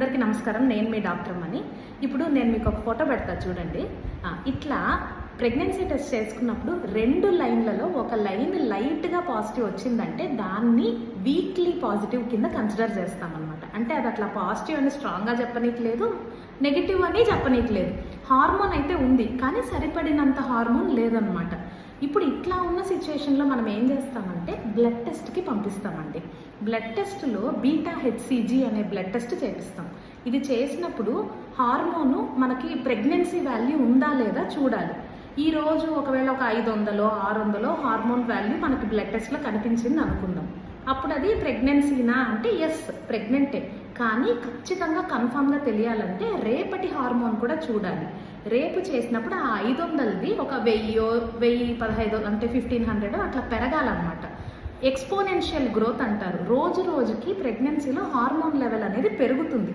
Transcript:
అందరికీ నమస్కారం. నేను మీ డాక్టర్ మని. ఇప్పుడు నేను మీకు ఒక ఫోటో పెడతా చూడండి. ఇట్లా ప్రెగ్నెన్సీ టెస్ట్ చేసుకున్నప్పుడు 2 లైన్లలో ఒక లైన్ లైట్గా పాజిటివ్ వచ్చిందంటే దాన్ని వీక్లీ పాజిటివ్ కింద కన్సిడర్ చేస్తామన్నమాట. అంటే అది అట్లా పాజిటివ్ అని స్ట్రాంగ్గా చెప్పనీయట్లేదు, నెగిటివ్ అని చెప్పనీయట్లేదు. హార్మోన్ అయితే ఉంది కానీ సరిపడినంత హార్మోన్ లేదనమాట. ఇప్పుడు ఇట్లా ఉన్న సిచ్యువేషన్లో మనం ఏం చేస్తామంటే బ్లడ్ టెస్ట్కి పంపిస్తామండి. బ్లడ్ టెస్ట్లో బీటా హెచ్సిజీ అనే బ్లడ్ టెస్ట్ చేపిస్తాం. ఇది చేసినప్పుడు హార్మోను మనకి ప్రెగ్నెన్సీ వాల్యూ ఉందా లేదా చూడాలి. ఈరోజు ఒకవేళ ఒక 500 600 హార్మోన్ వాల్యూ మనకి బ్లడ్ టెస్ట్లో కనిపించింది అనుకుందాం. అప్పుడు అది ప్రెగ్నెన్సీనా అంటే ఎస్ ప్రెగ్నెంటే, కానీ ఖచ్చితంగా కన్ఫామ్గా తెలియాలంటే రేపటి హార్మోన్ కూడా చూడాలి. రేపు చేసినప్పుడు ఆ 500ది ఒక 1000 అంటే 1500 అట్లా పెరగాలన్నమాట. ఎక్స్పోనెన్షియల్ గ్రోత్ అంటారు. రోజు రోజుకి ప్రెగ్నెన్సీలో హార్మోన్ లెవెల్ అనేది పెరుగుతుంది.